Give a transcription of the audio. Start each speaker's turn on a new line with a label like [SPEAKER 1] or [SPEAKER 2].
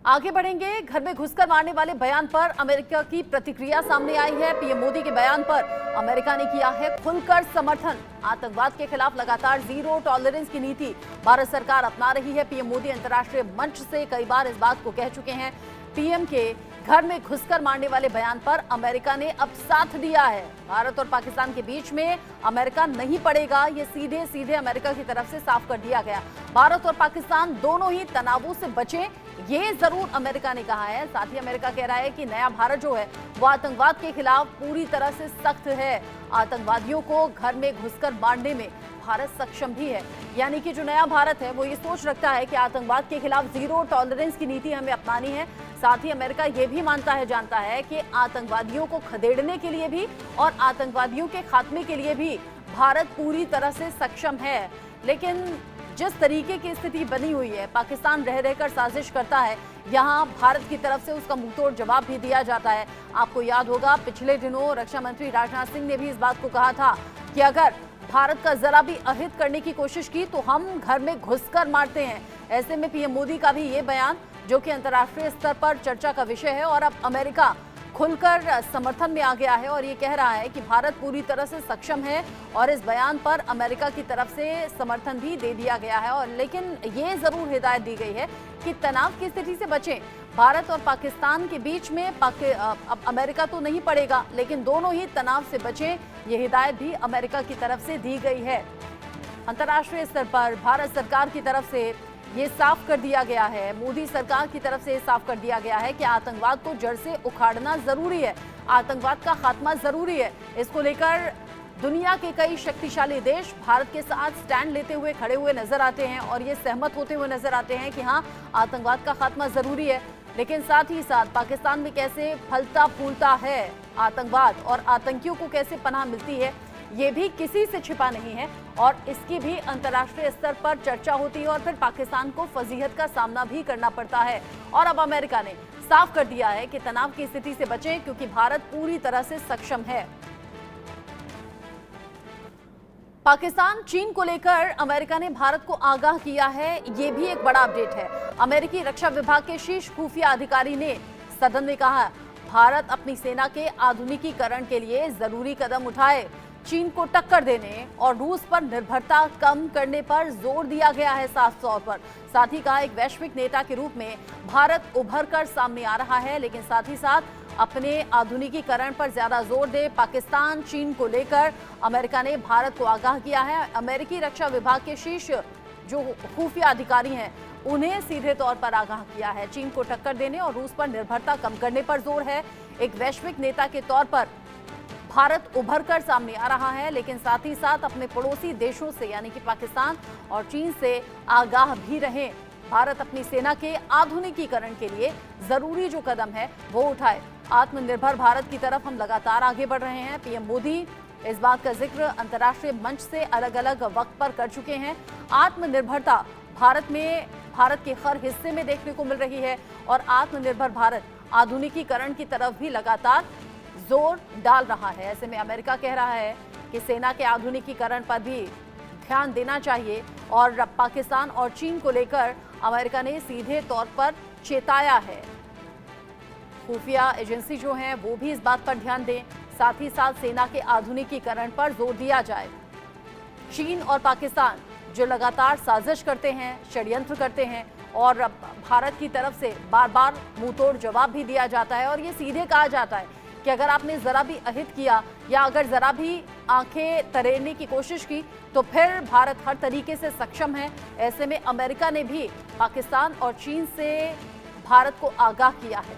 [SPEAKER 1] आगे बढ़ेंगे। घर में घुसकर मारने वाले बयान पर अमेरिका की प्रतिक्रिया सामने आई है। पीएम मोदी के बयान पर अमेरिका ने किया है खुलकर समर्थन। आतंकवाद के खिलाफ लगातार जीरो टॉलरेंस की नीति भारत सरकार अपना रही है। पीएम मोदी अंतर्राष्ट्रीय मंच से कई बार इस बात को कह चुके हैं। पीएम के घर में घुसकर मारने वाले बयान पर अमेरिका ने अब साथ दिया है। भारत और पाकिस्तान के बीच में अमेरिका नहीं पड़ेगा, ये सीधे सीधे अमेरिका की तरफ से साफ कर दिया गया। भारत और पाकिस्तान दोनों ही तनावों से बचें, ये जरूर अमेरिका ने कहा है। साथ ही अमेरिका कह रहा है कि नया भारत जो है वो आतंकवाद के खिलाफ पूरी तरह से सख्त है। आतंकवादियों को घर में घुसकर मारने में भारत सक्षम भी है। यानी कि जो नया भारत है वो ये सोच रखता है कि आतंकवाद के खिलाफ जीरो टॉलरेंस की नीति हमें अपनानी है। साथ ही अमेरिका ये भी मानता है, जानता है कि आतंकवादियों को खदेड़ने के लिए भी और आतंकवादियों के खात्मे के लिए भी भारत पूरी तरह से सक्षम है। लेकिन जिस तरीके की स्थिति बनी हुई है, पाकिस्तान रह रहकर साजिश करता है, यहाँ भारत की तरफ से उसका मुंहतोड़ जवाब भी दिया जाता है। आपको याद होगा पिछले दिनों रक्षा मंत्री राजनाथ सिंह ने भी इस बात को कहा था कि अगर भारत का जरा भी अहित करने की कोशिश की तो हम घर में घुसकर मारते हैं। ऐसे में पीएम मोदी का भी ये बयान, जो कि अंतर्राष्ट्रीय स्तर पर चर्चा का विषय है, और अब अमेरिका खुलकर समर्थन में आ गया है और ये कह रहा है कि भारत पूरी तरह से सक्षम है। और इस बयान पर अमेरिका की तरफ से समर्थन भी दे दिया गया है। और लेकिन ये जरूर हिदायत दी गई है कि तनाव की स्थिति से बचें। भारत और पाकिस्तान के बीच में अब अमेरिका तो नहीं पड़ेगा, लेकिन दोनों ही तनाव से बचें, ये हिदायत भी अमेरिका की तरफ से दी गई है। अंतर्राष्ट्रीय स्तर पर भारत सरकार की तरफ से ये साफ कर दिया गया है, मोदी सरकार की तरफ से साफ कर दिया गया है कि आतंकवाद को जड़ से उखाड़ना जरूरी है, आतंकवाद का खात्मा जरूरी है। इसको लेकर दुनिया के कई शक्तिशाली देश भारत के साथ स्टैंड लेते हुए खड़े हुए नजर आते हैं और ये सहमत होते हुए नजर आते हैं कि हाँ, आतंकवाद का खात्मा जरूरी है। लेकिन साथ ही साथ पाकिस्तान में कैसे फलता फूलता है आतंकवाद और आतंकियों को कैसे पनाह मिलती है, ये भी किसी से छिपा नहीं है और इसकी भी अंतर्राष्ट्रीय स्तर पर चर्चा होती है और फिर पाकिस्तान को फजीहत का सामना भी करना पड़ता है। और अब अमेरिका ने साफ कर दिया है कि तनाव की स्थिति से बचें, क्योंकि भारत पूरी तरह से सक्षम है। पाकिस्तान चीन को लेकर अमेरिका ने भारत को आगाह किया है, ये भी एक बड़ा अपडेट है। अमेरिकी रक्षा विभाग के शीर्ष खुफिया अधिकारी ने सदन में कहा, भारत अपनी सेना के आधुनिकीकरण के लिए जरूरी कदम उठाए, चीन को टक्कर देने और रूस पर निर्भरता कम करने पर जोर दिया गया है साफ तौर पर। साथ ही कहा, एक वैश्विक नेता के रूप में भारत उभर कर सामने आ रहा है, लेकिन साथ ही साथ अपने आधुनिकीकरण पर ज्यादा जोर दे। पाकिस्तान चीन को लेकर अमेरिका ने भारत को आगाह किया है। अमेरिकी रक्षा विभाग के शीर्ष जो खुफिया अधिकारी हैं, उन्हें सीधे तौर पर आगाह किया है, चीन को टक्कर देने और रूस पर निर्भरता कम करने पर जोर है। एक वैश्विक नेता के तौर पर भारत उभर कर सामने आ रहा है, लेकिन साथ ही साथ अपने पड़ोसी देशों से यानी कि पाकिस्तान और चीन से आगाह भी रहें। भारत अपनी सेना के आधुनिकीकरण के लिए जरूरी जो कदम है वो उठाए। आत्मनिर्भर भारत की तरफ हम लगातार आगे बढ़ रहे हैं। पीएम मोदी इस बात का जिक्र अंतर्राष्ट्रीय मंच से अलग अलग वक्त पर कर चुके हैं। आत्मनिर्भरता भारत में, भारत के हर हिस्से में देखने को मिल रही है और आत्मनिर्भर भारत आधुनिकीकरण की तरफ भी लगातार जोर डाल रहा है। ऐसे में अमेरिका कह रहा है कि सेना के आधुनिकीकरण पर भी ध्यान देना चाहिए और पाकिस्तान और चीन को लेकर अमेरिका ने सीधे तौर पर चेताया है। खुफिया एजेंसी जो हैं वो भी इस बात पर ध्यान दें, साथ ही साथ सेना के आधुनिकीकरण पर जोर दिया जाए। चीन और पाकिस्तान जो लगातार साजिश करते हैं, षड्यंत्र करते हैं और भारत की तरफ से बार बार मुंहतोड़ जवाब भी दिया जाता है और ये सीधे कहा जाता है कि अगर आपने जरा भी अहित किया या अगर जरा भी आंखें तरेरने की कोशिश की तो फिर भारत हर तरीके से सक्षम है। ऐसे में अमेरिका ने भी पाकिस्तान और चीन से भारत को आगाह किया है।